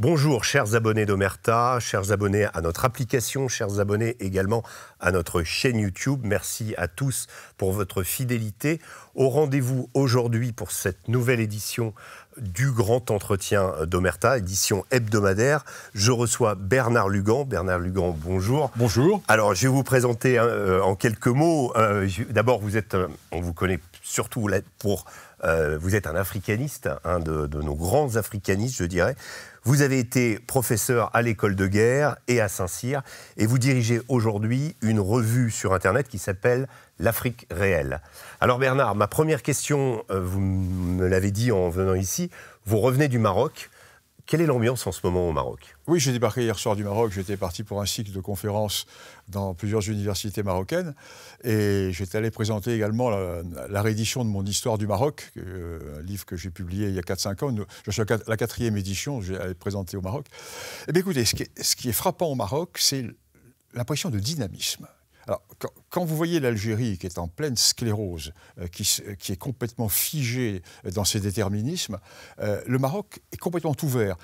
Bonjour chers abonnés d'Omerta, chers abonnés à notre application, chers abonnés également à notre chaîne YouTube. Merci à tous pour votre fidélité. Au rendez-vous aujourd'hui pour cette nouvelle édition du Grand Entretien d'Omerta, édition hebdomadaire. Je reçois Bernard Lugan. Bernard Lugan, bonjour. Bonjour. Alors, je vais vous présenter en quelques mots. D'abord, on vous connaît surtout pour... vous êtes un africaniste, un de nos grands africanistes, je dirais. Vous avez été professeur à l'école de guerre et à Saint-Cyr, et vous dirigez aujourd'hui une revue sur Internet qui s'appelle L'Afrique réelle. Alors Bernard, ma première question, vous me l'avez dit en venant ici, vous revenez du Maroc. Quelle est l'ambiance en ce moment au Maroc? Oui, j'ai débarqué hier soir du Maroc. J'étais parti pour un cycle de conférences dans plusieurs universités marocaines. Et j'étais allé présenter également la réédition de mon Histoire du Maroc, un livre que j'ai publié il y a 4-5 ans. Je suis à la 4e édition, je vais présenter au Maroc. Eh bien écoutez, ce qui est frappant au Maroc, c'est l'impression de dynamisme. Alors, quand vous voyez l'Algérie qui est en pleine sclérose, qui est complètement figée dans ses déterminismes, le Maroc est complètement ouvert.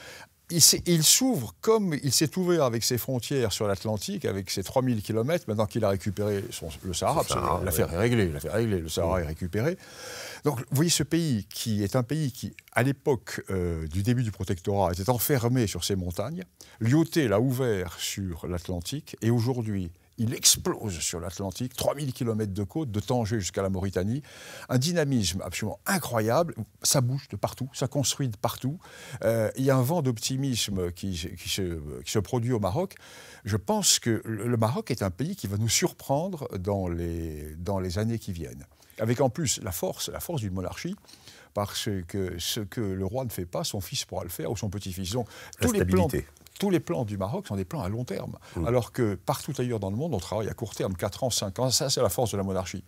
Il s'ouvre comme il s'est ouvert avec ses frontières sur l'Atlantique, avec ses 3000 km, maintenant qu'il a récupéré le Sahara. L'affaire est réglée, le Sahara est récupéré. Donc, vous voyez ce pays qui est un pays qui, à l'époque du début du protectorat, était enfermé sur ses montagnes. Lyautey l'a ouvert sur l'Atlantique, et aujourd'hui, il explose sur l'Atlantique, 3000 km de côte, de Tanger jusqu'à la Mauritanie. Un dynamisme absolument incroyable. Ça bouge de partout, ça construit de partout. Il y a un vent d'optimisme qui se produit au Maroc. Je pense que le Maroc est un pays qui va nous surprendre dans les années qui viennent. Avec en plus la force d'une monarchie. Parce que ce que le roi ne fait pas, son fils pourra le faire, ou son petit-fils. Donc, tous les plans du Maroc sont des plans à long terme, alors que partout ailleurs dans le monde, on travaille à court terme, 4 ans, 5 ans. Ça, c'est la force de la monarchie.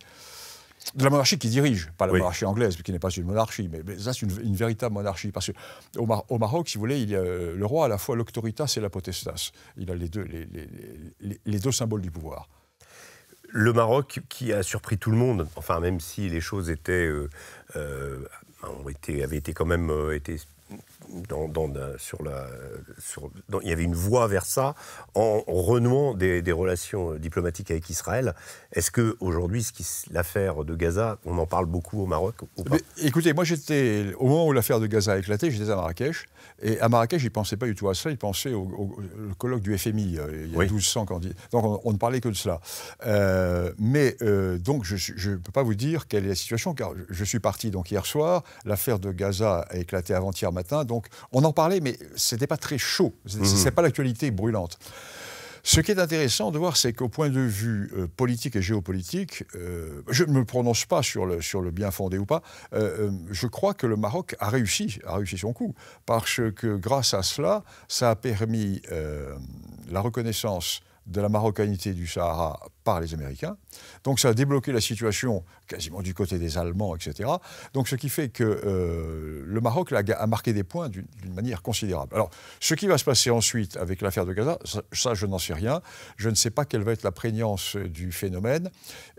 De la monarchie qui dirige, pas la monarchie anglaise, qui n'est pas une monarchie, mais ça, c'est une véritable monarchie. Parce qu'au Maroc, si vous voulez, le roi a à la fois l'auctoritas et la potestas. Il a les deux symboles du pouvoir. Le Maroc, qui a surpris tout le monde, enfin, même si les choses avaient été quand même... il y avait une voie vers ça en renouant des relations diplomatiques avec Israël. Est-ce qu'aujourd'hui, l'affaire de Gaza, on en parle beaucoup au Maroc ou pas? Écoutez, moi j'étais, au moment où l'affaire de Gaza a éclaté, j'étais à Marrakech. Et à Marrakech, ils ne pensaient pas du tout à ça, ils pensaient au colloque du FMI. Il y a 1200 candidats. Donc on ne parlait que de cela. Donc je ne peux pas vous dire quelle est la situation, car je suis parti donc hier soir. L'affaire de Gaza a éclaté avant-hier matin. Donc on en parlait, mais ce n'était pas très chaud. Ce n'est pas l'actualité brûlante. Ce qui est intéressant de voir, c'est qu'au point de vue politique et géopolitique, je ne me prononce pas sur le bien fondé ou pas, je crois que le Maroc a réussi son coup, parce que grâce à cela, ça a permis la reconnaissance de la marocanité du Sahara par les Américains. Donc ça a débloqué la situation quasiment du côté des Allemands, etc. Donc ce qui fait que le Maroc a marqué des points d'une manière considérable. Alors, ce qui va se passer ensuite avec l'affaire de Gaza, ça je n'en sais rien. Je ne sais pas quelle va être la prégnance du phénomène.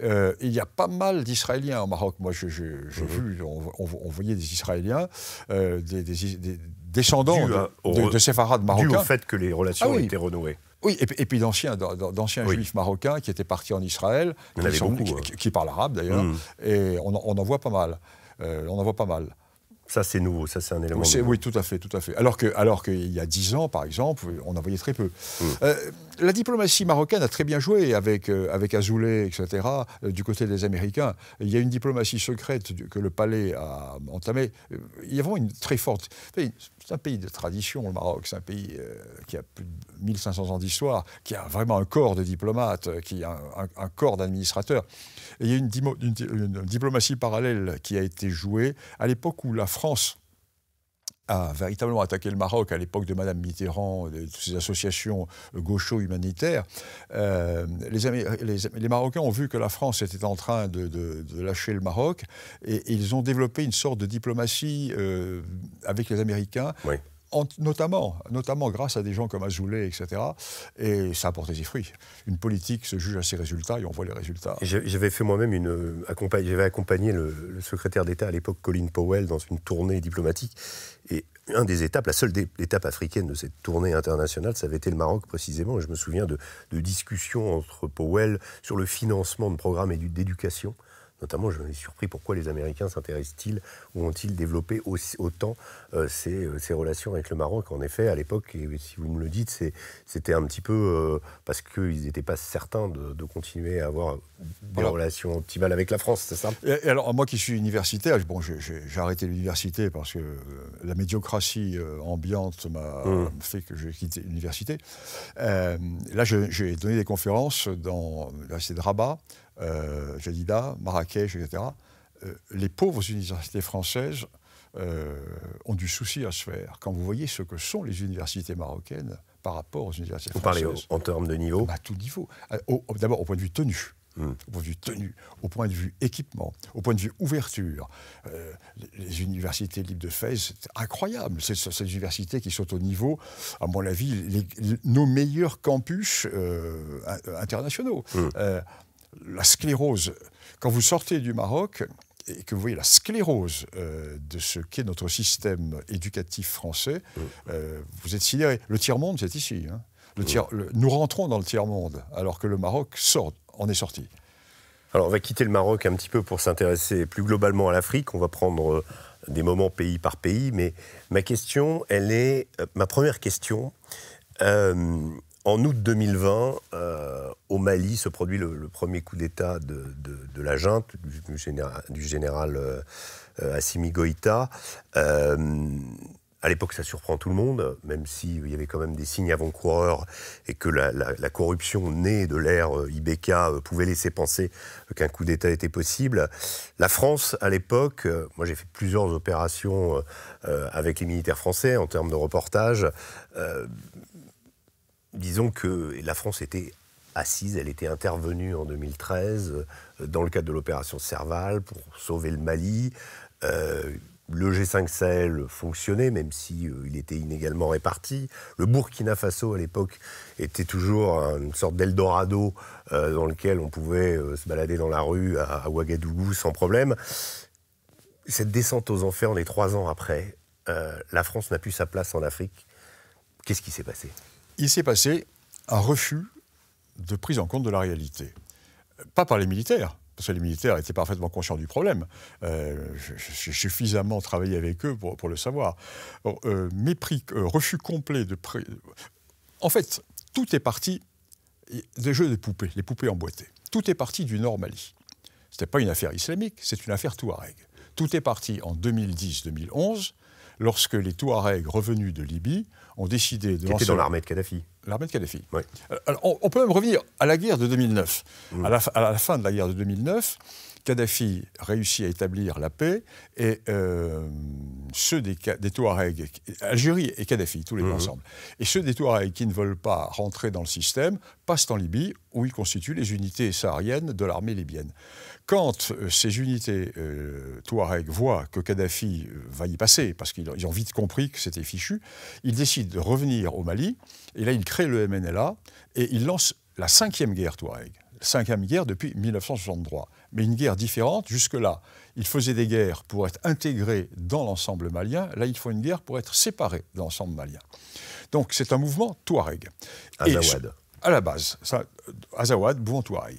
Il y a pas mal d'Israéliens au Maroc. Moi, j'ai vu, on voyait des Israéliens, des descendants de séfarades marocains. Dû au fait que les relations ont été renouées. Oui, et puis d'anciens juifs marocains qui étaient partis en Israël, qui parlent arabe d'ailleurs, et on en voit pas mal. Ça, c'est nouveau, ça, c'est un élément nouveau. Oui, tout à fait. Alors qu'il y a 10 ans, par exemple, on en voyait très peu. La diplomatie marocaine a très bien joué avec Azoulay, etc., du côté des Américains. Il y a une diplomatie secrète que le palais a entamée. Il y a vraiment une très forte... C'est un pays de tradition, le Maroc. C'est un pays qui a plus de 1500 ans d'histoire, qui a vraiment un corps de diplomates, qui a un corps d'administrateurs. Et il y a une diplomatie parallèle qui a été jouée à l'époque où la France a véritablement attaqué le Maroc, à l'époque de Madame Mitterrand, de toutes ces associations gaucho-humanitaires. Les Marocains ont vu que la France était en train de lâcher le Maroc, et ils ont développé une sorte de diplomatie avec les Américains, notamment grâce à des gens comme Azoulay, etc. Et ça a porté ses fruits. Une politique se juge à ses résultats, et on voit les résultats. J'avais fait moi-même j'avais accompagné le secrétaire d'État à l'époque, Colin Powell, dans une tournée diplomatique. Et une des étapes, la seule étape africaine de cette tournée internationale, ça avait été le Maroc précisément. Et je me souviens de discussions entre Powell sur le financement de programmes d'éducation. Notamment, je me suis surpris pourquoi les Américains s'intéressent-ils ou ont-ils développé autant ces relations avec le Maroc. En effet, à l'époque, et si vous me le dites, c'était un petit peu parce qu'ils n'étaient pas certains de continuer à avoir des relations optimales avec la France, c'est ça? Et alors, moi qui suis universitaire, bon, j'ai arrêté l'université parce que la médiocratie ambiante m'a fait que j'ai quitté l'université. Là, j'ai donné des conférences dans l'université de Rabat, Jadida, Marrakech, etc. Les pauvres universités françaises ont du souci à se faire. Quand vous voyez ce que sont les universités marocaines par rapport aux universités françaises. Vous parlez en termes de niveau? À tout niveau. D'abord, au point de vue tenue. Au point de vue tenue, au point de vue équipement, au point de vue ouverture. Les universités libres de Fès, c'est incroyable. C'est ces universités qui sont au niveau, à mon avis, nos meilleurs campus internationaux. La sclérose, quand vous sortez du Maroc et que vous voyez la sclérose de ce qu'est notre système éducatif français, vous êtes sidéré. Le tiers-monde, c'est ici. Hein. Nous rentrons dans le tiers-monde, alors que le Maroc en est sorti. Alors, on va quitter le Maroc un petit peu pour s'intéresser plus globalement à l'Afrique. On va prendre des moments pays par pays, mais ma première question. En août 2020, au Mali, se produit le premier coup d'État de la junte, du général Assimi Goïta. À l'époque, ça surprend tout le monde, même s'il y avait quand même des signes avant-coureurs et que la corruption née de l'ère Ibeka pouvait laisser penser qu'un coup d'État était possible. La France, à l'époque, moi j'ai fait plusieurs opérations avec les militaires français en termes de reportage. Disons que la France était assise, elle était intervenue en 2013 dans le cadre de l'opération Serval pour sauver le Mali. Le G5 Sahel fonctionnait, même s'il était inégalement réparti. Le Burkina Faso, à l'époque, était toujours une sorte d'Eldorado dans lequel on pouvait se balader dans la rue à Ouagadougou sans problème. Cette descente aux enfers, on est 3 ans après. La France n'a plus sa place en Afrique. Qu'est-ce qui s'est passé ? Il s'est passé un refus de prise en compte de la réalité. Pas par les militaires, parce que les militaires étaient parfaitement conscients du problème. J'ai suffisamment travaillé avec eux pour le savoir. Refus complet de... En fait, tout est parti des jeux de poupées, les poupées emboîtées. Tout est parti du Nord Mali. Ce n'était pas une affaire islamique, c'est une affaire touareg. Tout est parti en 2010-2011, lorsque les Touaregs revenus de Libye ont décidé de lancer... Qui était dans l'armée de Kadhafi. L'armée de Kadhafi. Oui. Alors, on peut même revenir à la guerre de 2009. À la fin de la guerre de 2009, Kadhafi réussit à établir la paix et ceux des Touaregs, Algérie et Kadhafi, tous les deux ensemble, et ceux des Touaregs qui ne veulent pas rentrer dans le système passent en Libye où ils constituent les unités sahariennes de l'armée libyenne. Quand ces unités Touaregs voient que Kadhafi va y passer, parce qu'ils ont vite compris que c'était fichu, ils décident de revenir au Mali, et là ils créent le MNLA, et ils lancent la 5e guerre Touareg. 5e guerre depuis 1963. Mais une guerre différente. Jusque-là, ils faisaient des guerres pour être intégrés dans l'ensemble malien. Là, ils font une guerre pour être séparés de l'ensemble malien. Donc, c'est un mouvement Touareg. Azawad. À la base, Azawad, mouvement Touareg.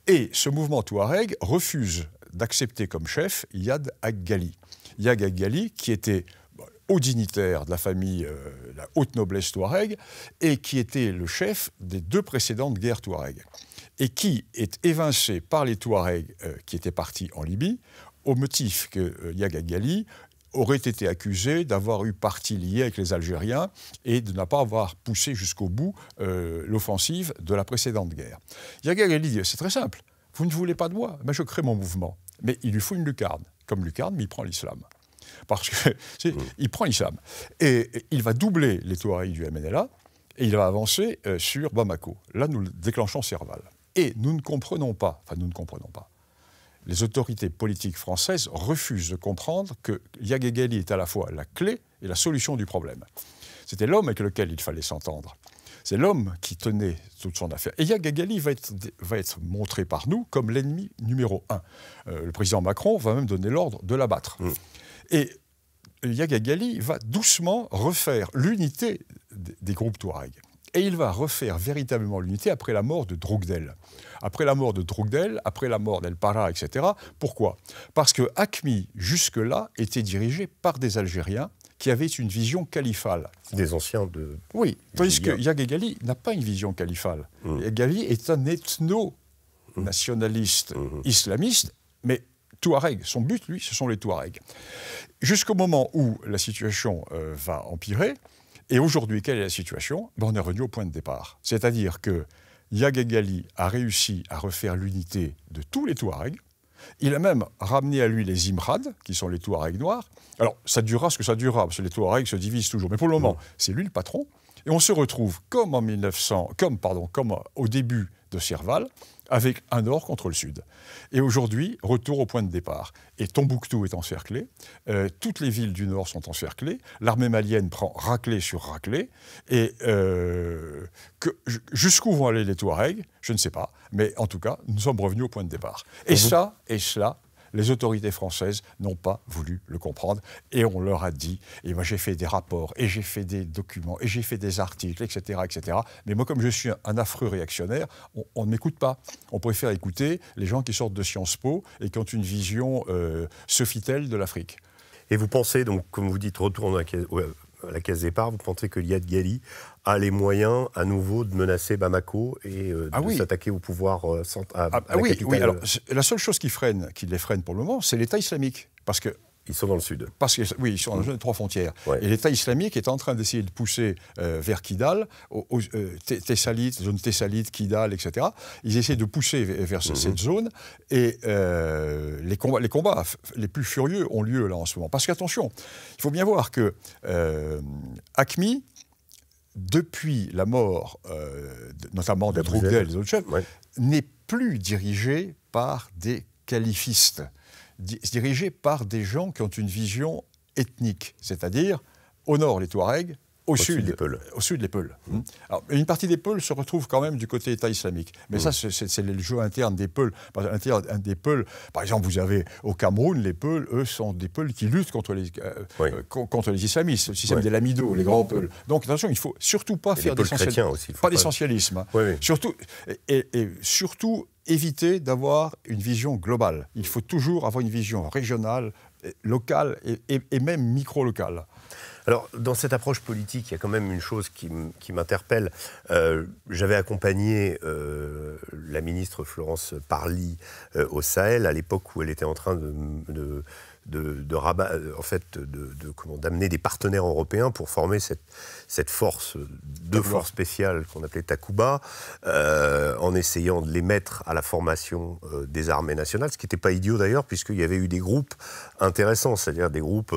Et ce mouvement Touareg refuse d'accepter comme chef Yad Ag-Ghali. Yad Ag-Ghali, qui était haut dignitaire de la famille, la haute noblesse Touareg, et qui était le chef des 2 précédentes guerres Touareg, et qui est évincé par les Touaregs qui étaient partis en Libye, au motif que Yad Ag-Ghali aurait été accusé d'avoir eu partie liée avec les Algériens et de ne pas avoir poussé jusqu'au bout l'offensive de la précédente guerre. Yad Ag-Ghali dit, c'est très simple, vous ne voulez pas de moi, ben je crée mon mouvement. Mais il lui faut une lucarne. Comme lucarne, mais il prend l'islam. Parce qu'il prend l'islam. Et il va doubler les Touaregs du MNLA et il va avancer sur Bamako. Là, nous déclenchons Serval. Et nous ne comprenons pas, les autorités politiques françaises refusent de comprendre que Yad Ag-Ghali est à la fois la clé et la solution du problème. C'était l'homme avec lequel il fallait s'entendre. C'est l'homme qui tenait toute son affaire. Et Yad Ag-Ghali va être montré par nous comme l'ennemi numéro 1. Le président Macron va même donner l'ordre de l'abattre. Et Yaga Ghali va doucement refaire l'unité des groupes Touareg. Et il va refaire véritablement l'unité après la mort de Droukdel. Après la mort de Droukdel, après la mort d'El Parra, etc. Pourquoi? Parce que AQMI, jusque-là, était dirigé par des Algériens qui avaient une vision califale. Des anciens de... Oui, tandis que Yaga Ghali n'a pas une vision califale. Yaga Ghali est un ethno-nationaliste islamiste, mais Touareg. Son but, lui, ce sont les Touaregs. Jusqu'au moment où la situation va empirer. Et aujourd'hui, quelle est la situation? On est revenu au point de départ. C'est-à-dire que Yaga Ghali a réussi à refaire l'unité de tous les Touaregs. Il a même ramené à lui les Imrad, qui sont les Touaregs noirs. Alors, ça durera ce que ça durera, parce que les Touaregs se divisent toujours. Mais pour le moment, c'est lui le patron. Et on se retrouve comme au début de Serval, avec un nord contre le sud. Et aujourd'hui, retour au point de départ. Et Tombouctou est encerclé, toutes les villes du nord sont encerclées, l'armée malienne prend raclée sur raclée, et jusqu'où vont aller les Touaregs, je ne sais pas, mais en tout cas, nous sommes revenus au point de départ. Et cela, les autorités françaises n'ont pas voulu le comprendre, et on leur a dit, et moi j'ai fait des rapports, et j'ai fait des documents, et j'ai fait des articles, etc., etc. Mais moi, comme je suis un affreux réactionnaire, on ne m'écoute pas. On préfère écouter les gens qui sortent de Sciences Po et qui ont une vision Sofitel de l'Afrique. Et vous pensez, donc, comme vous dites, retourne à la case départ, vous pensez que Yaga Ghali a les moyens, à nouveau, de menacer Bamako et de s'attaquer au pouvoir à la capitale? Oui, alors, la seule chose qui les freine pour le moment, c'est l'État islamique. Parce que ils sont dans le sud. Parce que, oui, ils sont dans la zone des 3 frontières. Ouais. Et l'État islamique est en train d'essayer de pousser vers Kidal, Tessalit, zone Tessalit, Kidal, etc. Ils essaient de pousser vers cette zone. Et les combats les plus furieux ont lieu là en ce moment. Parce qu'attention, il faut bien voir que AQMI, depuis la mort, notamment de Droukdel et des autres chefs, n'est plus dirigé par des califistes. Dirigé par des gens qui ont une vision ethnique, c'est-à-dire au nord les Touaregs, au sud les Peuls. Alors, une partie des Peuls se retrouve quand même du côté État islamique. Mais ça, c'est le jeu interne des Peuls. Par exemple, vous avez au Cameroun, les Peuls, eux, sont des Peuls qui luttent contre les islamistes, le système des Lamido, les grands Peuls. Donc attention, il ne faut surtout pas faire d'essentialisme. Surtout, et surtout, éviter d'avoir une vision globale. Il faut toujours avoir une vision régionale, locale et même micro-locale. Alors, dans cette approche politique, il y a quand même une chose qui m'interpelle. J'avais accompagné la ministre Florence Parly au Sahel, à l'époque où elle était en train d'amener des partenaires européens pour former cette force, deux forces spéciales qu'on appelait Takuba, en essayant de les mettre à la formation des armées nationales, ce qui n'était pas idiot d'ailleurs, puisqu'il y avait eu des groupes intéressants, c'est-à-dire des groupes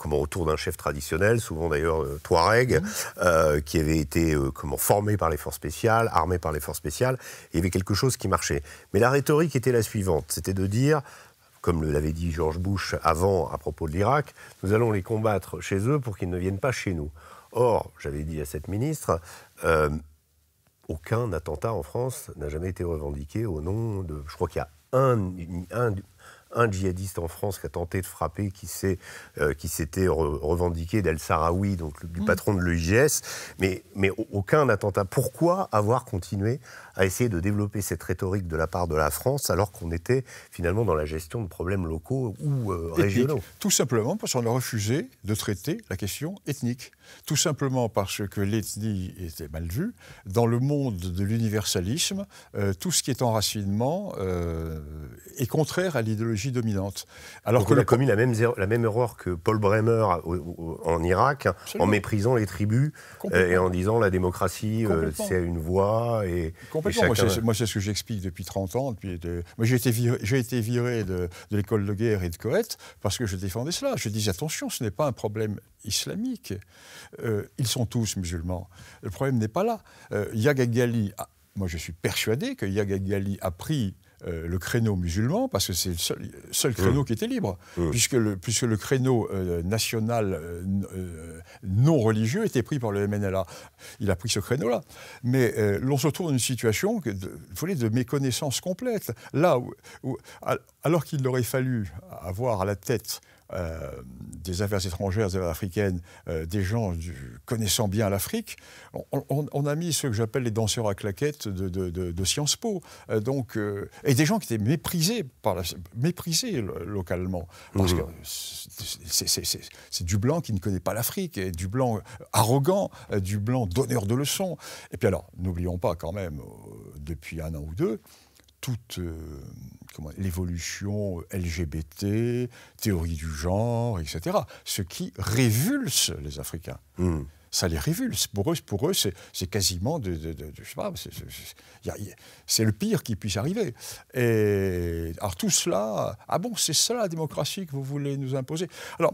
autour d'un chef traditionnel, souvent d'ailleurs Touareg, qui avaient été formés par les forces spéciales, armés par les forces spéciales, et il y avait quelque chose qui marchait. Mais la rhétorique était la suivante, c'était de dire, comme l'avait dit George Bush avant à propos de l'Irak, nous allons les combattre chez eux pour qu'ils ne viennent pas chez nous. Or, j'avais dit à cette ministre, aucun attentat en France n'a jamais été revendiqué au nom de... Je crois qu'il y a un djihadiste en France qui a tenté de frapper, qui s'était revendiqué d'El Sarawi, donc du patron de l'EIGS, mais aucun attentat. Pourquoi avoir continué à essayer de développer cette rhétorique de la part de la France alors qu'on était finalement dans la gestion de problèmes locaux ou régionaux? Tout simplement parce qu'on a refusé de traiter la question ethnique. Tout simplement parce que l'ethnie était mal vue. Dans le monde de l'universalisme, tout ce qui est enracinement est contraire à l'idéologie dominante. Alors donc on a commis la même erreur que Paul Bremer en Irak, absolument, en méprisant les tribus et en disant la démocratie, c'est une voie et... Moi, c'est ce que j'explique depuis 30 ans. Moi, j'ai été viré de l'école de guerre et de Koweït parce que je défendais cela. Je disais, attention, ce n'est pas un problème islamique. Ils sont tous musulmans. Le problème n'est pas là. Yaga Ghali, moi, je suis persuadé que Yaga Ghali a pris le créneau musulman, parce que c'est le seul créneau qui était libre, puisque le créneau national non religieux était pris par le MNLA. Il a pris ce créneau-là. Mais l'on se retrouve dans une situation de méconnaissance complète. Là alors qu'il aurait fallu avoir à la tête des affaires étrangères, des affaires africaines, des gens connaissant bien l'Afrique, on a mis ce que j'appelle les danseurs à claquettes de Sciences Po. Et des gens qui étaient méprisés localement. Parce que c'est du blanc qui ne connaît pas l'Afrique, et du blanc arrogant, du blanc donneur de leçons. Et puis alors, n'oublions pas quand même, depuis un an ou deux, toute l'évolution LGBT, théorie du genre, etc. Ce qui révulse les Africains. Ça les révulse. Pour eux, c'est quasiment je sais pas, c'est le pire qui puisse arriver. Et alors tout cela, ah bon, c'est ça la démocratie que vous voulez nous imposer? Alors,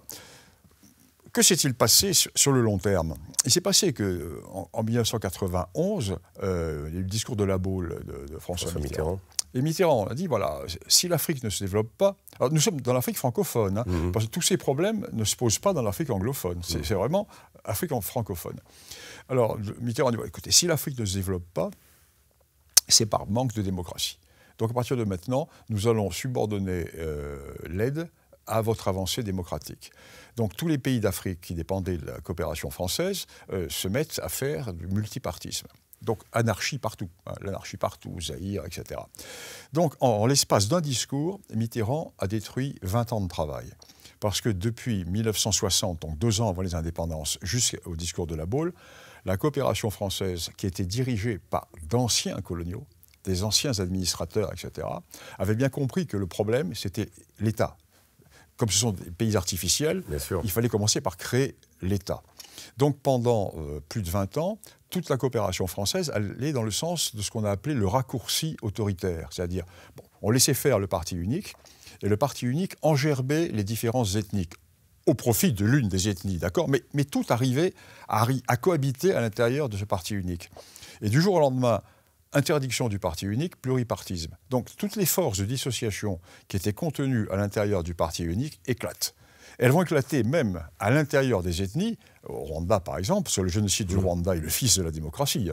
que s'est-il passé sur le long terme? Il s'est passé qu'en 1991, il y a eu le discours de La Baule de François Mitterrand. Et Mitterrand a dit, voilà, si l'Afrique ne se développe pas... Alors nous sommes dans l'Afrique francophone, hein, parce que tous ces problèmes ne se posent pas dans l'Afrique anglophone. C'est vraiment Afrique francophone. Alors Mitterrand a dit, écoutez, si l'Afrique ne se développe pas, c'est par manque de démocratie. Donc à partir de maintenant, nous allons subordonner l'aide à votre avancée démocratique. Donc tous les pays d'Afrique qui dépendaient de la coopération française se mettent à faire du multipartisme. Donc anarchie partout, hein, l'anarchie partout, Zaïre, etc. Donc en l'espace d'un discours, Mitterrand a détruit 20 ans de travail. Parce que depuis 1960, donc 2 ans avant les indépendances, jusqu'au discours de La Baule, la coopération française, qui était dirigée par d'anciens coloniaux, des anciens administrateurs, etc., avait bien compris que le problème, c'était l'État. Comme ce sont des pays artificiels, il fallait commencer par créer l'État. Donc pendant plus de 20 ans, toute la coopération française allait dans le sens de ce qu'on a appelé le raccourci autoritaire. C'est-à-dire, on laissait faire le parti unique, et le parti unique engerbait les différences ethniques, au profit de l'une des ethnies, d'accord, mais tout arrivait à cohabiter à l'intérieur de ce parti unique. Et du jour au lendemain, interdiction du parti unique, pluripartisme. Donc toutes les forces de dissociation qui étaient contenues à l'intérieur du parti unique éclatent. Elles vont éclater même à l'intérieur des ethnies. Au Rwanda, par exemple, sur le génocide du Rwanda est le fils de la démocratie.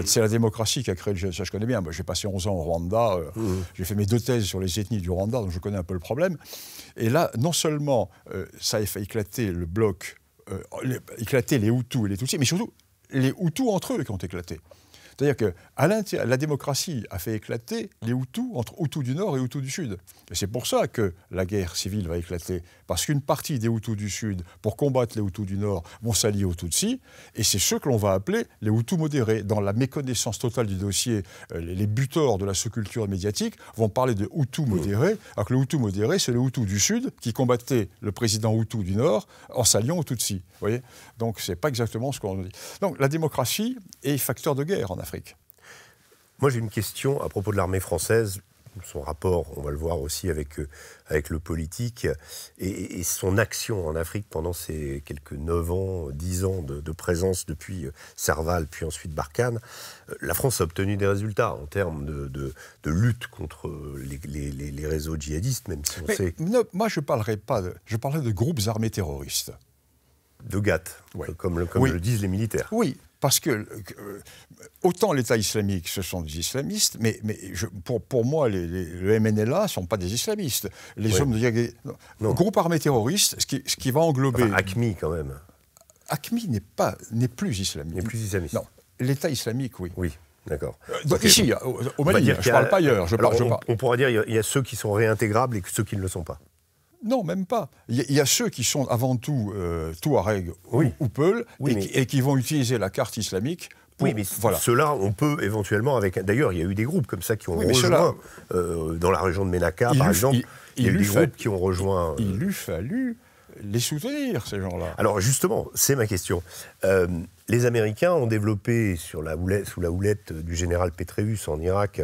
C'est la démocratie qui a créé le génocide. Ça, je connais bien. Moi, j'ai passé 11 ans au Rwanda. J'ai fait mes 2 thèses sur les ethnies du Rwanda, donc je connais un peu le problème. Et là, non seulement ça a fait éclater le bloc, éclater les Hutus et les Tutsis, mais surtout les Hutus entre eux qui ont éclaté. C'est-à-dire que la démocratie a fait éclater les Hutus entre Hutus du Nord et Hutus du Sud. Et c'est pour ça que la guerre civile va éclater. Parce qu'une partie des Hutus du Sud, pour combattre les Hutus du Nord, vont s'allier aux Tutsis. Et c'est ceux que l'on va appeler les Hutus modérés. Dans la méconnaissance totale du dossier, les buteurs de la sous-culture médiatique vont parler de Hutus modérés. Alors que le Hutu modéré, c'est le Hutu du Sud qui combattait le président Hutu du Nord en s'alliant aux Tutsis. Vous voyez ? Donc c'est pas exactement ce qu'on dit. Donc la démocratie est facteur de guerre en Afrique. Moi, j'ai une question à propos de l'armée française, son rapport, on va le voir aussi avec le politique, et son action en Afrique pendant ces quelques 9 ans, 10 ans de présence depuis Serval, puis ensuite Barkhane. La France a obtenu des résultats en termes de lutte contre les réseaux djihadistes, même si on sait... Non, moi, je parlerai de groupes armés terroristes. De GATT, comme le disent les militaires. Oui, parce que autant l'État islamique, ce sont des islamistes, mais pour moi, le MNLA ne sont pas des islamistes. Les hommes de groupe armé terroriste, ce qui va englober... Enfin, AQMI, quand même. AQMI n'est plus islamique. N'est plus islamiste. Non, l'État islamique, oui. Oui. D'accord. Ici, au Mali, je ne parle pas ailleurs. On pourra dire qu'il y a ceux qui sont réintégrables et ceux qui ne le sont pas. Non, même pas. Il y a ceux qui sont avant tout Touareg ou Peul et qui vont utiliser la carte islamique. Oui, mais ceux-là, on peut éventuellement avec... D'ailleurs, il y a eu des groupes comme ça qui ont rejoint, dans la région de Ménaka, par exemple, il y a eu des groupes qui ont rejoint... Il eût fallu les soutenir, ces gens-là. Alors justement, c'est ma question. Les Américains ont développé, sous la houlette du général Petraeus en Irak,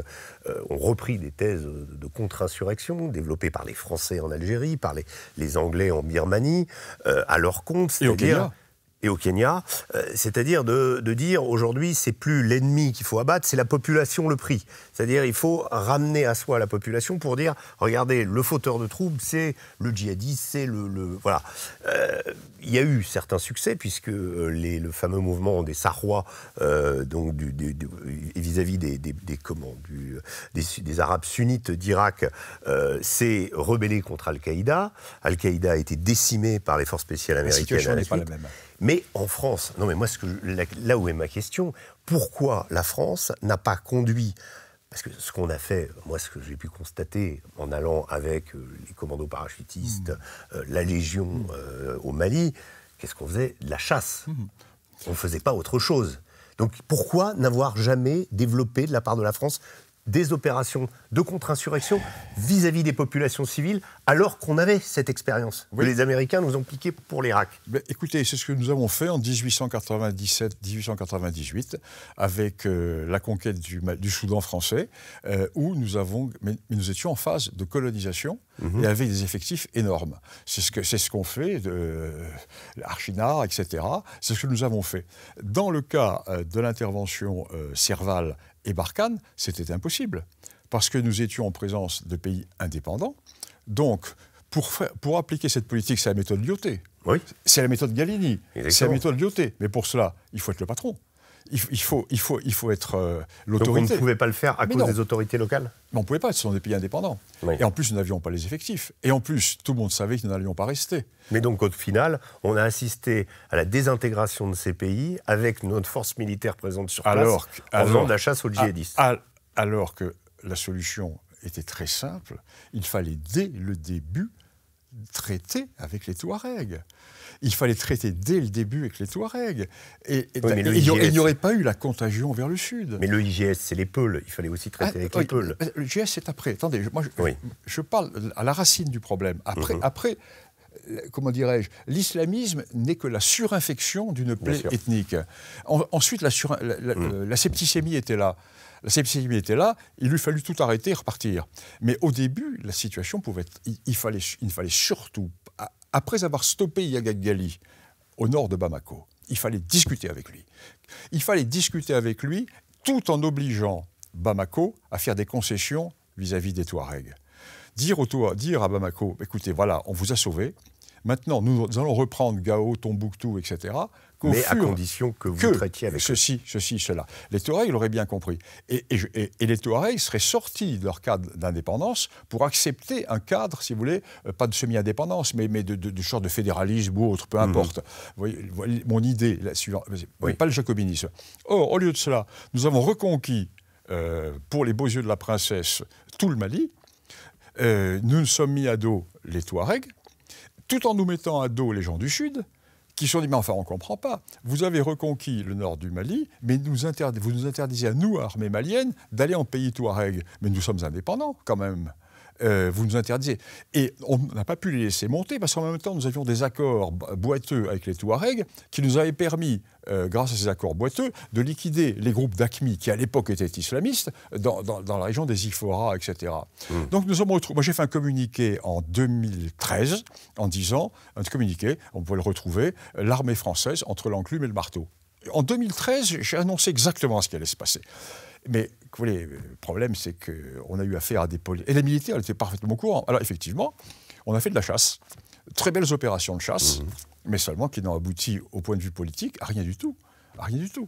ont repris des thèses de contre-insurrection, développées par les Français en Algérie, par les Anglais en Birmanie, à leur compte. Et au Kenya. et au Kenya, c'est-à-dire de dire aujourd'hui, c'est plus l'ennemi qu'il faut abattre, c'est la population le prix. C'est-à-dire il faut ramener à soi la population pour dire, regardez, le fauteur de troubles, c'est le djihadiste, c'est voilà. Il y a eu certains succès, puisque le fameux mouvement des Sahrois, donc vis-à-vis des Arabes sunnites d'Irak, s'est rebellé contre Al-Qaïda. Al-Qaïda a été décimé par les forces spéciales américaines. La situation n'est pas la même. Mais en France, non mais moi, là où est ma question, pourquoi la France n'a pas conduit, parce que ce qu'on a fait, moi ce que j'ai pu constater en allant avec les commandos parachutistes, la Légion au Mali, qu'est-ce qu'on faisait? De la chasse. On ne faisait pas autre chose. Donc pourquoi n'avoir jamais développé de la part de la France des opérations de contre-insurrection vis-à-vis des populations civiles, alors qu'on avait cette expérience que les Américains nous ont piqué pour l'Irak? Écoutez, c'est ce que nous avons fait en 1897-1898 avec la conquête du Soudan français, où nous étions en phase de colonisation et avec des effectifs énormes. C'est ce qu'on fait, Archinard, etc. C'est ce que nous avons fait. Dans le cas de l'intervention Serval et Barkhane, c'était impossible, parce que nous étions en présence de pays indépendants. Donc, pour appliquer cette politique, c'est la méthode Lyautey. Oui. C'est la méthode Gallieni. Exactement. C'est la méthode Lyautey. Mais pour cela, il faut être le patron. Il faut être l'autorité. Donc on ne pouvait pas le faire à cause des autorités locales? Mais on ne pouvait pas, ce sont des pays indépendants. Oui. Et en plus, nous n'avions pas les effectifs. Et en plus, tout le monde savait que nous n'allions pas rester. Mais donc, au final, on a assisté à la désintégration de ces pays avec notre force militaire présente sur place en faisant de la chasse aux djihadistes. Alors que la solution était très simple, il fallait dès le début traiter avec les Touaregs. Il fallait traiter dès le début avec les Touaregs. Et il n'y aurait pas eu la contagion vers le sud. Mais le IGS, c'est les Peuls. Il fallait aussi traiter avec les Peuls. Le IGS, c'est après. Attendez, je parle à la racine du problème. Après, comment dirais-je, l'islamisme n'est que la surinfection d'une plaie ethnique. Ensuite, la septicémie était là. La septicémie était là, il lui fallut tout arrêter et repartir. Mais au début, la situation pouvait être... Il ne fallait surtout, après avoir stoppé Yagagali, au nord de Bamako, il fallait discuter avec lui. Il fallait discuter avec lui tout en obligeant Bamako à faire des concessions vis-à-vis des Touaregs. Dire à Bamako, écoutez, voilà, on vous a sauvé, maintenant nous allons reprendre Gao, Tombouctou, etc., mais à condition que vous traitiez avec ceci, cela. Les Touaregs l'auraient bien compris. Et les Touaregs seraient sortis de leur cadre d'indépendance pour accepter un cadre, si vous voulez, pas de semi-indépendance, mais de sorte de fédéralisme ou autre, peu importe. Vous voyez mon idée, pas le jacobinisme. Or, au lieu de cela, nous avons reconquis, pour les beaux yeux de la princesse, tout le Mali. Nous nous sommes mis à dos les Touaregs, tout en nous mettant à dos les gens du Sud, qui se sont dit, mais enfin, on ne comprend pas. Vous avez reconquis le nord du Mali, mais vous nous interdisez à nous, armée malienne, d'aller en pays Touareg. Mais nous sommes indépendants, quand même. Vous nous interdisez. Et on n'a pas pu les laisser monter, parce qu'en même temps, nous avions des accords boiteux avec les Touaregs, qui nous avaient permis, grâce à ces accords boiteux, de liquider les groupes d'AQMI, qui à l'époque étaient islamistes, dans la région des Ifora, etc. Donc nous avons retrouvé... Moi, j'ai fait un communiqué en 2013, en disant, un communiqué, on peut le retrouver, l'armée française entre l'enclume et le marteau. En 2013, j'ai annoncé exactement ce qui allait se passer. Mais, vous voyez, le problème, c'est qu'on a eu affaire à des politiques. Et les militaires étaient parfaitement au courant. Alors, effectivement, on a fait de la chasse. Très belles opérations de chasse, mais seulement qui n'ont abouti, au point de vue politique, à rien du tout. À rien du tout.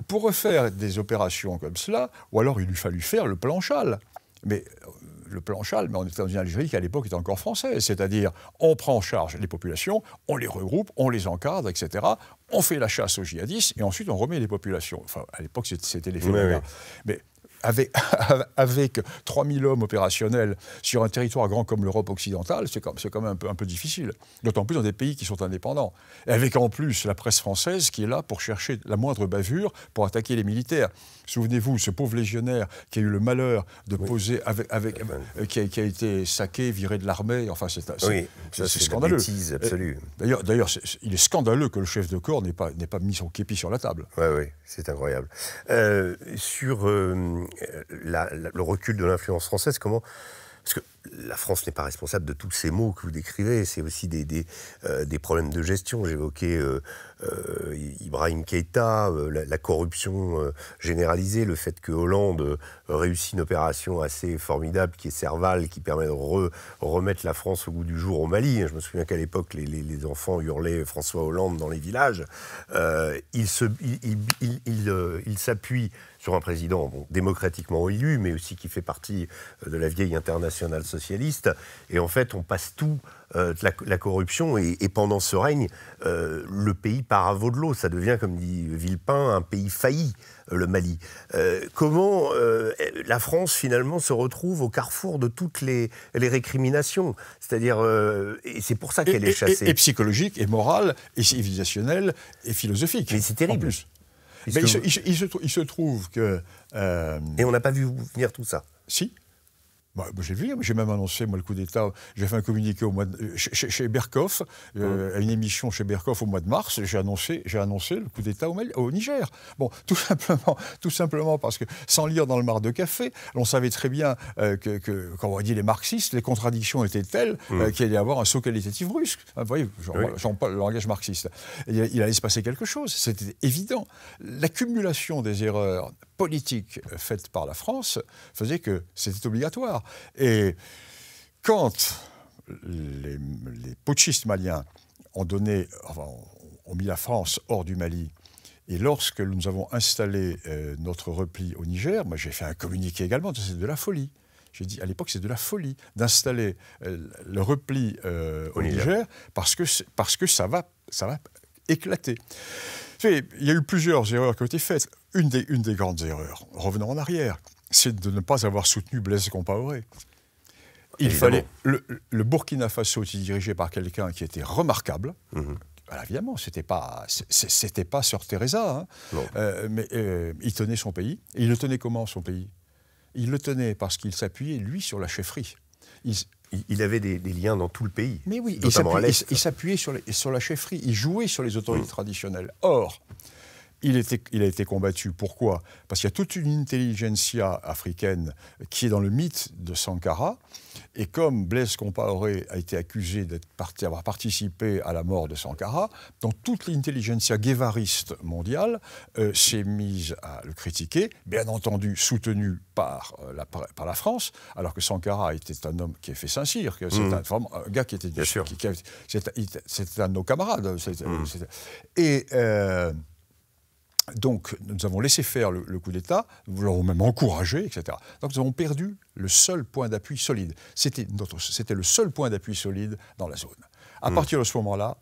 Pour refaire des opérations comme cela, ou alors il lui fallut faire le plan Chal. Mais le plan Chal, mais on était dans une Algérie qui à l'époque était encore française, c'est-à-dire on prend en charge les populations, on les regroupe, on les encadre, etc. On fait la chasse aux djihadistes et ensuite on remet les populations. Enfin, à l'époque c'était les phénomènes. Mais avec 3000 hommes opérationnels sur un territoire grand comme l'Europe occidentale, c'est quand même un peu difficile. D'autant plus dans des pays qui sont indépendants. Et avec en plus la presse française qui est là pour chercher la moindre bavure pour attaquer les militaires. Souvenez-vous, ce pauvre légionnaire qui a eu le malheur de poser qui a été saqué, viré de l'armée. Enfin, c'est scandaleux. C'est une bêtise absolue. D'ailleurs, il est scandaleux que le chef de corps n'ait pas mis son képi sur la table. Oui, c'est incroyable. Sur le recul de l'influence française, comment... Parce que la France n'est pas responsable de tous ces maux que vous décrivez. C'est aussi des problèmes de gestion. J'évoquais Ibrahim Keïta, la corruption généralisée, le fait que Hollande réussit une opération assez formidable qui est Serval, qui permet de remettre la France au goût du jour au Mali. Je me souviens qu'à l'époque, les enfants hurlaient François Hollande dans les villages. Il s'appuie sur un président démocratiquement élu, mais aussi qui fait partie de la vieille internationale socialiste. Et en fait, on passe tout, la corruption, et pendant ce règne, le pays part à veau de l'eau. Ça devient, comme dit Villepin, un pays failli, le Mali. Comment la France, finalement, se retrouve au carrefour de toutes les récriminations? C'est-à-dire, et c'est pour ça qu'elle est chassée. Et psychologique, et morale, et civilisationnelle, et philosophique. Mais c'est terrible. En plus. Mais il se trouve que... Et on n'a pas vu venir tout ça. Si. J'ai vu, j'ai même annoncé, moi, le coup d'État. J'ai fait un communiqué chez Berkoff, à une émission chez Berkoff au mois de mars. J'ai annoncé le coup d'État au Niger. Bon, tout simplement parce que, sans lire dans le mar de café, on savait très bien que, comme on dit les marxistes, les contradictions étaient telles qu'il allait y avoir un saut qualitatif russe. Vous voyez, j'emploie le langage marxiste. Il allait se passer quelque chose, c'était évident. L'accumulation des erreurs politiques faites par la France faisait que c'était obligatoire. Et quand les putschistes maliens ont mis la France hors du Mali, et lorsque nous avons installé notre repli au Niger, moi j'ai fait un communiqué également, c'est de la folie. J'ai dit à l'époque c'est de la folie d'installer le repli au Niger parce que ça va éclater. Il y a eu plusieurs erreurs qui ont été faites. Une des grandes erreurs, revenons en arrière, c'est de ne pas avoir soutenu Blaise Compaoré. Il fallait... Le Burkina Faso était dirigé par quelqu'un qui était remarquable. Alors évidemment, c'était pas Sœur Teresa, mais il tenait son pays. Et il le tenait comment, son pays? Il le tenait parce qu'il s'appuyait, lui, sur la chefferie. Il avait des liens dans tout le pays. Mais oui, il s'appuyait sur la chefferie, il jouait sur les autorités traditionnelles. Or, il a été combattu. Pourquoi? Parce qu'il y a toute une intelligentsia africaine qui est dans le mythe de Sankara. Et comme Blaise Compaoré a été accusé d'avoir participé à la mort de Sankara, donc toute l'intelligentsia guévariste mondiale s'est mise à le critiquer, bien entendu soutenu par la France, alors que Sankara était un homme qui a fait Saint-Cyr, c'est un gars qui était... Bien sûr. C'était un de nos camarades. Et... donc, nous avons laissé faire le coup d'État, nous l'avons même encouragé, etc. Donc, nous avons perdu le seul point d'appui solide. C'était le seul point d'appui solide dans la zone. À partir de ce moment-là,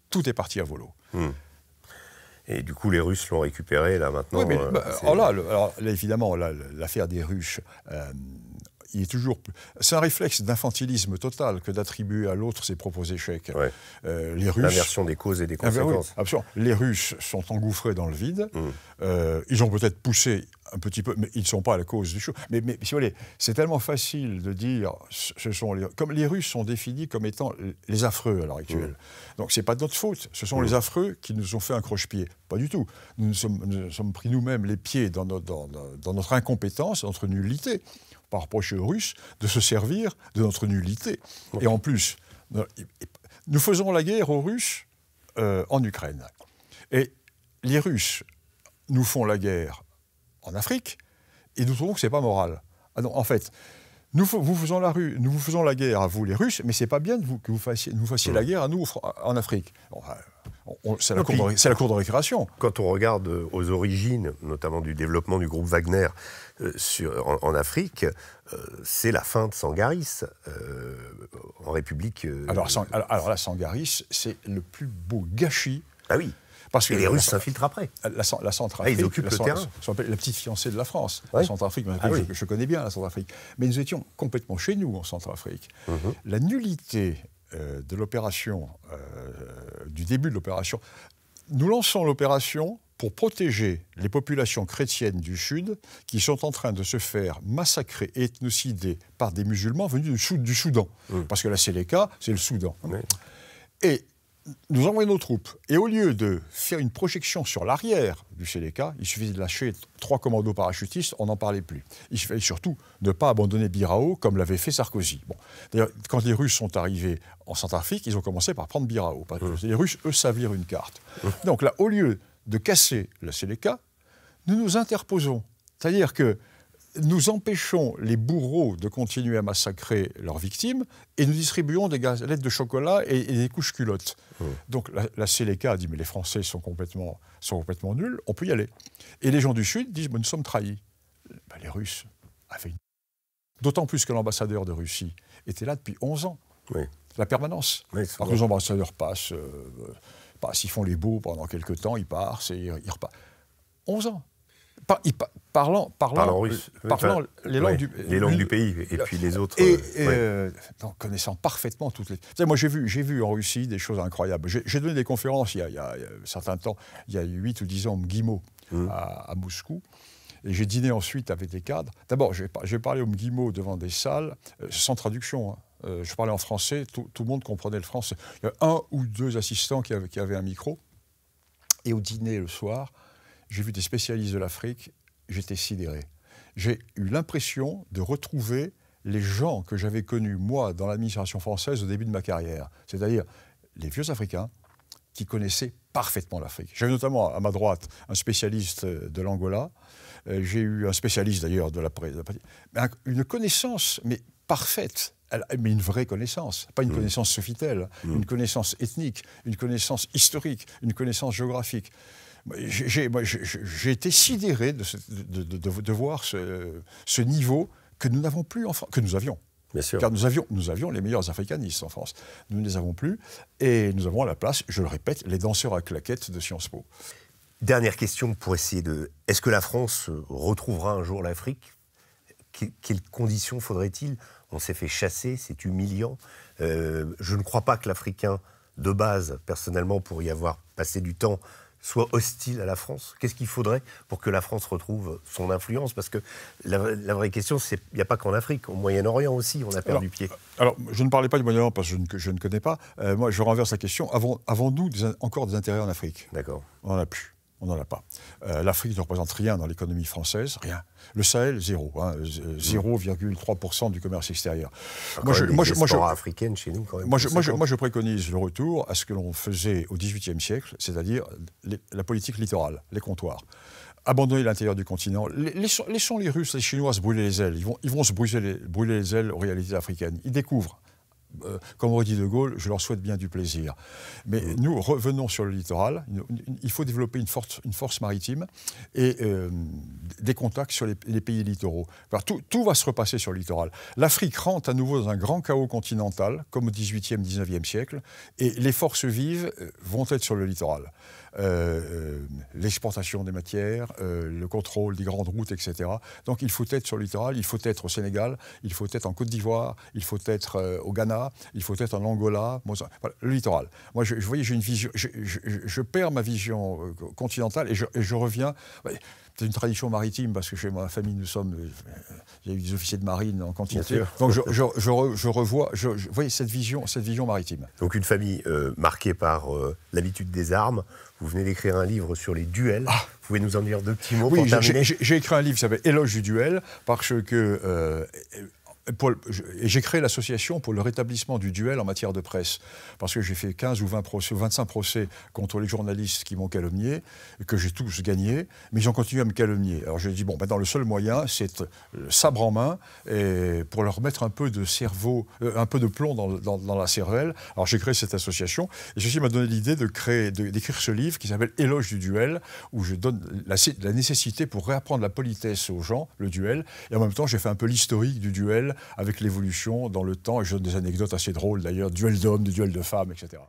tout est parti à volo. Et du coup, les Russes l'ont récupéré, là, maintenant. Oui, mais là, évidemment, l'affaire des Russes... il est toujours... C'est un réflexe d'infantilisme total que d'attribuer à l'autre ses propres échecs. Ouais. Les Russes... L'inversion des causes et des conséquences. Oui, absolument. Les Russes sont engouffrés dans le vide. Ils ont peut-être poussé un petit peu, mais ils ne sont pas à la cause du show. Mais si vous voulez, c'est tellement facile de dire... Comme les Russes sont définis comme étant les affreux à l'heure actuelle. Donc ce n'est pas de notre faute. Ce sont les affreux qui nous ont fait un croche-pied. Pas du tout. Nous sommes pris nous-mêmes les pieds dans notre incompétence, dans notre nullité. Par reprocher aux Russes de se servir de notre nullité. Et en plus, nous faisons la guerre aux Russes en Ukraine. Et les Russes nous font la guerre en Afrique, et nous trouvons que ce n'est pas moral. Ah non, en fait, nous vous faisons la guerre à vous, les Russes, mais ce n'est pas bien que nous fassiez la guerre à nous en Afrique. Bon, c'est la cour de récréation. Quand on regarde aux origines, notamment du développement du groupe Wagner en Afrique, c'est la fin de Sangaris en République... Alors là, Sangaris, c'est le plus beau gâchis. Ah oui. Parce que les Russes s'infiltrent après. La Centrafrique, ils occupent le terrain. La petite fiancée de la France. Ouais. La Centrafrique, je connais bien la Centrafrique. Mais nous étions complètement chez nous en Centrafrique. La nullité de l'opération, du début de l'opération, nous lançons l'opération pour protéger les populations chrétiennes du Sud qui sont en train de se faire massacrer et ethnocider par des musulmans venus du Soudan. Parce que la Séléka, c'est le Soudan. Oui. Et nous envoyons nos troupes. Et au lieu de faire une projection sur l'arrière du Séléka, il suffisait de lâcher 3 commandos parachutistes, on n'en parlait plus. Il fallait surtout ne pas abandonner Birao, comme l'avait fait Sarkozy. Bon. D'ailleurs, quand les Russes sont arrivés en Centrafrique, ils ont commencé par prendre Birao. Parce que les Russes, eux, savent lire une carte. Donc là, au lieu de casser le Séléka, nous nous interposons. C'est-à-dire que nous empêchons les bourreaux de continuer à massacrer leurs victimes et nous distribuons des galettes de chocolat et des couches culottes. Donc la Séléka a dit « mais les Français sont complètement nuls, on peut y aller ». Et les gens du Sud disent « nous sommes trahis ». Les Russes avaient une... D'autant plus que l'ambassadeur de Russie était là depuis 11 ans. Oui. La permanence. Oui, alors que les ambassadeurs passent, ils font les beaux pendant quelques temps, ils partent, ils repartent. 11 ans. Parlant russe, les langues du pays et puis les autres. Donc, connaissant parfaitement toutes les. Vous savez, moi, j'ai vu en Russie des choses incroyables. J'ai donné des conférences il y a un certain temps, il y a 8 ou 10 ans, au MGIMO, à Moscou. Et j'ai dîné ensuite avec des cadres. D'abord, j'ai parlé au MGIMO devant des salles, sans traduction. Je parlais en français, tout le monde comprenait le français. Il y a 1 ou 2 assistants qui avaient un micro. Et au dîner le soir, j'ai vu des spécialistes de l'Afrique, j'étais sidéré. J'ai eu l'impression de retrouver les gens que j'avais connus, moi, dans l'administration française au début de ma carrière. C'est-à-dire les vieux Africains qui connaissaient parfaitement l'Afrique. J'avais notamment à ma droite un spécialiste de l'Angola. J'ai eu un spécialiste d'ailleurs de la une connaissance, mais parfaite. Mais une vraie connaissance, pas une connaissance Sofitel, une connaissance ethnique, une connaissance historique, une connaissance géographique. J'ai été sidéré de voir ce niveau que nous n'avons plus en France, que nous avions. Bien sûr. Car nous avions les meilleurs africanistes en France. Nous ne les avons plus et nous avons à la place, je le répète, les danseurs à claquettes de Sciences Po. Dernière question pour essayer de... Est-ce que la France retrouvera un jour l'Afrique ? Quelles conditions faudrait-il ? On s'est fait chasser, c'est humiliant. Je ne crois pas que l'Africain, de base, personnellement, pour y avoir passé du temps, soit hostile à la France. Qu'est-ce qu'il faudrait pour que la France retrouve son influence ? Parce que la vraie question, c'est qu'il n'y a pas qu'en Afrique, au Moyen-Orient aussi, on a perdu pied. Alors, je ne parlais pas du Moyen-Orient parce que je ne connais pas. Moi, je renverse la question. Avons-nous encore des intérêts en Afrique ? D'accord. On n'en a plus. On n'en a pas. L'Afrique ne représente rien dans l'économie française, rien. Le Sahel, 0, 0,3% du commerce extérieur. Moi, africaine chez nous, quand même. Moi, je préconise le retour à ce que l'on faisait au XVIIIe siècle, c'est-à-dire la politique littorale, les comptoirs. Abandonner l'intérieur du continent. Laissons les Russes, les Chinois se brûler les ailes. Ils vont se brûler les ailes aux réalités africaines. Ils découvrent. Comme aurait dit De Gaulle, je leur souhaite bien du plaisir. Mais nous, revenons sur le littoral. Il faut développer une force maritime et des contacts sur les pays littoraux. Alors, tout va se repasser sur le littoral. L'Afrique rentre à nouveau dans un grand chaos continental, comme au XVIIIe, XIXe siècle, et les forces vives vont être sur le littoral. L'exportation des matières, le contrôle des grandes routes, etc. Donc il faut être sur le littoral, il faut être au Sénégal, il faut être en Côte d'Ivoire, il faut être au Ghana, il faut être en Angola, voilà, le littoral. Moi, vous voyez, j'ai une vision, je perds ma vision continentale et je reviens... C'est une tradition maritime parce que chez ma famille, il y a eu des officiers de marine en quantité. Donc je revois, vous voyez, cette vision maritime. Donc une famille marquée par l'habitude des armes. Vous venez d'écrire un livre sur les duels. Vous pouvez nous en dire 2 petits mots pour terminer ? J'ai écrit un livre qui s'appelle Éloge du duel parce que... j'ai créé l'association pour le rétablissement du duel en matière de presse. Parce que j'ai fait 15 ou 20 procès, 25 procès contre les journalistes qui m'ont calomnié, que j'ai tous gagnés, mais ils ont continué à me calomnier. Alors j'ai dit, bon, maintenant le seul moyen, c'est le sabre en main, et pour leur mettre un peu de cerveau, un peu de plomb dans la cervelle. Alors j'ai créé cette association, et ceci m'a donné l'idée d'écrire ce livre qui s'appelle Éloge du duel, où je donne la nécessité pour réapprendre la politesse aux gens, le duel, et en même temps j'ai fait un peu l'historique du duel, avec l'évolution dans le temps, et je donne des anecdotes assez drôles d'ailleurs, duel d'hommes, duel de femmes, etc.